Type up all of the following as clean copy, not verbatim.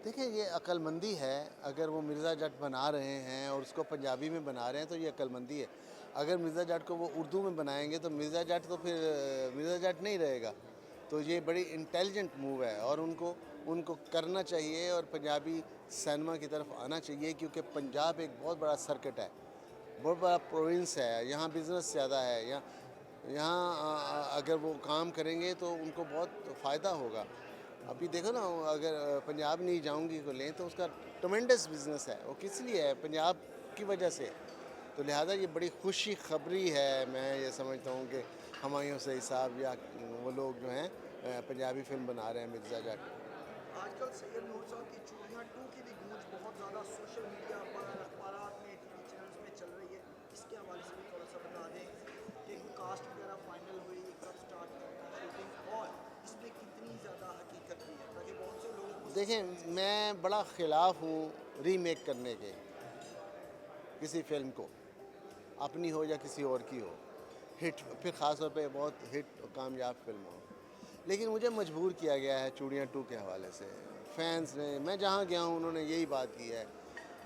دیکھیں یہ عقل مندی ہے، اگر وہ مرزا جٹ بنا رہے ہیں اور اس کو پنجابی میں بنا رہے ہیں تو یہ عقل مندی ہے۔ اگر مرزا جٹ کو وہ اردو میں بنائیں گے تو مرزا جٹ تو پھر مرزا جٹ نہیں رہے گا۔ تو یہ بڑی انٹیلیجنٹ موو ہے اور ان کو کرنا چاہیے اور پنجابی سینما کی طرف آنا چاہیے، کیونکہ پنجاب ایک بہت بڑا سرکٹ ہے، بہت بڑا پروونس ہے، یہاں بزنس زیادہ ہے، یہاں اگر وہ کام کریں گے تو ان کو بہت فائدہ ہوگا۔ ابھی دیکھو نا، اگر پنجاب نہیں جاؤں گی کو لیں تو اس کا ٹمنڈس بزنس ہے، وہ کس لیے ہے؟ پنجاب کی وجہ سے۔ تو لہٰذا یہ بڑی خوشی خبری ہے، میں یہ سمجھتا ہوں کہ ہمایوں سعید صاحب یا وہ لوگ جو ہیں پنجابی فلم بنا رہے ہیں مرزا جٹ۔ آج کل سید نور صاحب کی چوڑیاں 2 کی بھی گونج بہت زیادہ سوشل میڈیا پر، اخبارات میں، ٹی وی چینلز میں چل رہی ہے، اس کے حوالے سے بھی تھوڑا سا بتا دیں کہ کاسٹ وغیرہ فائنل ہوئی، کب سٹارٹ کرنا ہے شوٹنگ، اور اس میں کتنی زیادہ حقیقت بھی ہے، تاکہ بہت سے لوگوں کو دیکھیں سسپینس ہے۔ میں بڑا خلاف ہوں ری میک کرنے کے، کسی فلم کو، اپنی ہو یا کسی اور کی ہو، ہٹ، پھر خاص طور پہ بہت ہٹ کامیاب فلم ہو، لیکن مجھے مجبور کیا گیا ہے چوڑیاں 2 کے حوالے سے۔ فینس نے، میں جہاں گیا ہوں انہوں نے یہی بات کی ہے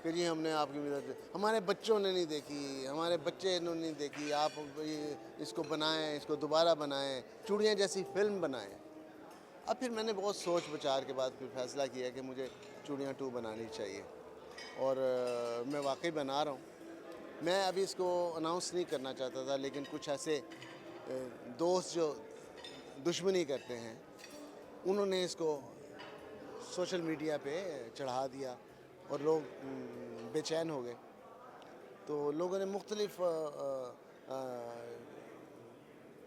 کہ جی ہم نے آپ کی مدد، ہمارے بچوں نے نہیں دیکھی، ہمارے بچے انہوں نے نہیں دیکھی، آپ اس کو بنائیں، اس کو دوبارہ بنائیں، چوڑیاں جیسی فلم بنائیں۔ اب پھر میں نے بہت سوچ بچار کے بعد پھر فیصلہ کیا کہ مجھے چوڑیاں 2 بنانی چاہیے، اور میں واقعی بنا رہا ہوں۔ میں ابھی اس کو اناؤنس نہیں کرنا چاہتا تھا، لیکن کچھ ایسے دوست جو دشمنی کرتے ہیں انہوں نے اس کو سوشل میڈیا پہ چڑھا دیا اور لوگ بے چین ہو گئے۔ تو لوگوں نے مختلف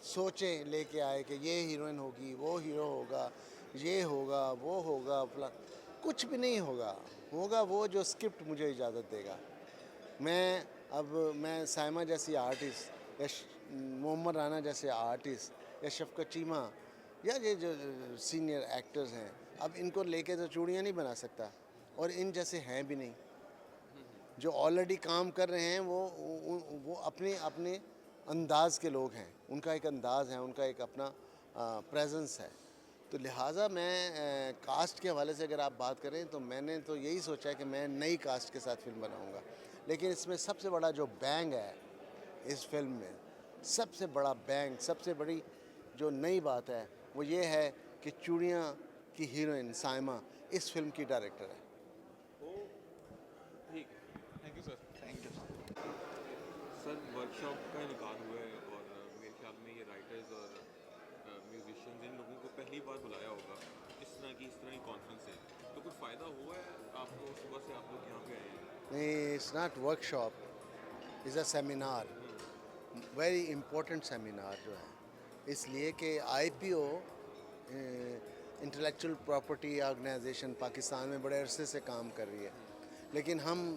سوچیں لے کے آئے کہ یہ ہیروئن ہوگی، وہ ہیرو ہوگا، یہ ہوگا، وہ ہوگا، فلاں۔ کچھ بھی نہیں ہوگا، ہوگا وہ جو اسکرپٹ مجھے اجازت دے گا۔ میں سائمہ جیسی آرٹسٹ یا محمد رانا جیسے آرٹسٹ یا شفقت چیمہ یا یہ جو سینئر ایکٹرز ہیں، اب ان کو لے کے تو چوڑیاں نہیں بنا سکتا، اور ان جیسے ہیں بھی نہیں۔ جو آلریڈی کام کر رہے ہیں وہ اپنے انداز کے لوگ ہیں، ان کا ایک انداز ہے، ان کا ایک اپنا پریزنس ہے۔ تو لہٰذا میں کاسٹ کے حوالے سے اگر آپ بات کریں تو میں نے تو یہی سوچا کہ میں نئی کاسٹ کے ساتھ فلم بناؤں گا، لیکن اس میں سب سے بڑا جو بینگ ہے اس فلم میں، سب سے بڑا بینگ، سب سے بڑی جو نئی بات ہے وہ یہ ہے کہ چوڑیاں کی ہیروئن سائمہ اس فلم کی ڈائریکٹر ہے۔ ٹھیک ہے، thank you sir. Thank you sir. Sir work shop کا انعقاد ہوا ہے اور میرے خیال میں یہ رائٹرز اور میوزیشینز ان لوگوں کو پہلی بار بلایا ہوگا اس طرح کی کانفرنس ہے، تو کچھ فائدہ ہوا ہے آپ کو؟ صبح سے آپ لوگ یہاں پہ آئے ہیں؟ نہیں، اٹس ناٹ ورک شاپ، is a seminar, very important seminar جو ہے، اس لیے کہ I P O intellectual property organisation Pakistan میں بڑے عرصے سے کام کر رہی ہے، لیکن ہم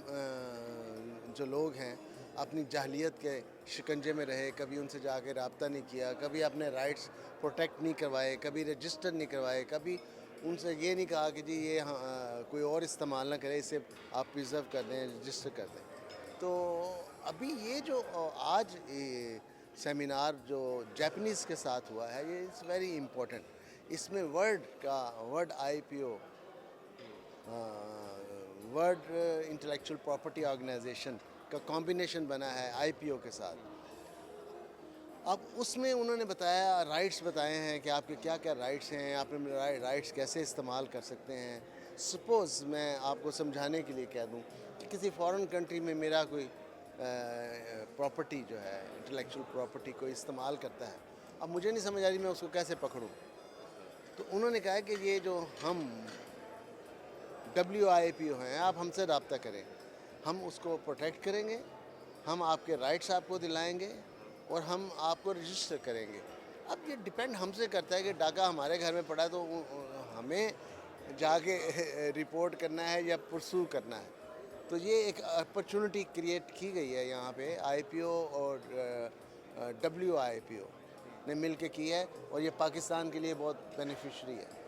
جو لوگ ہیں اپنی جاہلیت کے شکنجے میں رہے، کبھی ان سے جا کے رابطہ نہیں کیا، کبھی اپنے رائٹس پروٹیکٹ نہیں کروائے، کبھی رجسٹر نہیں کروائے، کبھی ان سے یہ نہیں کہا کہ جی یہ کوئی اور استعمال نہ کرے، اسے آپ پریزرو کر دیں، رجسٹر کر دیں۔ تو ابھی یہ جو آج سیمینار جو جیپنیز کے ساتھ ہوا ہے، یہ اٹس ویری امپورٹنٹ۔ اس میں word I P O, world intellectual property organization کا کمبینیشن بنا ہے آئی پی او کے ساتھ۔ اب اس میں انہوں نے بتایا، رائٹس بتائے ہیں کہ آپ کے کیا کیا رائٹس ہیں، آپ اپنے رائٹس کیسے استعمال کر سکتے ہیں۔ سپوز میں آپ کو سمجھانے کے لیے کہہ دوں کہ کسی فارن کنٹری میں میرا کوئی پراپرٹی جو ہے، انٹلیکچوئل پراپرٹی کوئی استعمال کرتا ہے، اب مجھے نہیں سمجھ آ رہی میں اس کو کیسے پکڑوں۔ تو انہوں نے کہا کہ یہ جو ہم WIPO ہیں، آپ ہم سے رابطہ کریں، ہم اس کو پروٹیکٹ کریں گے، ہم آپ کے رائٹس آپ کو دلائیں گے اور ہم آپ کو رجسٹر کریں گے۔ اب یہ ڈیپینڈ ہم سے کرتا ہے کہ ڈاکہ ہمارے گھر میں پڑا ہے تو ہمیں جا کے رپورٹ کرنا ہے یا پرسو کرنا ہے۔ تو یہ ایک اپرچونٹی کریٹ کی گئی ہے یہاں پہ، IPO اور WIPO نے مل کے کی ہے، اور یہ پاکستان کے لیے بہت بینیفیشری ہے۔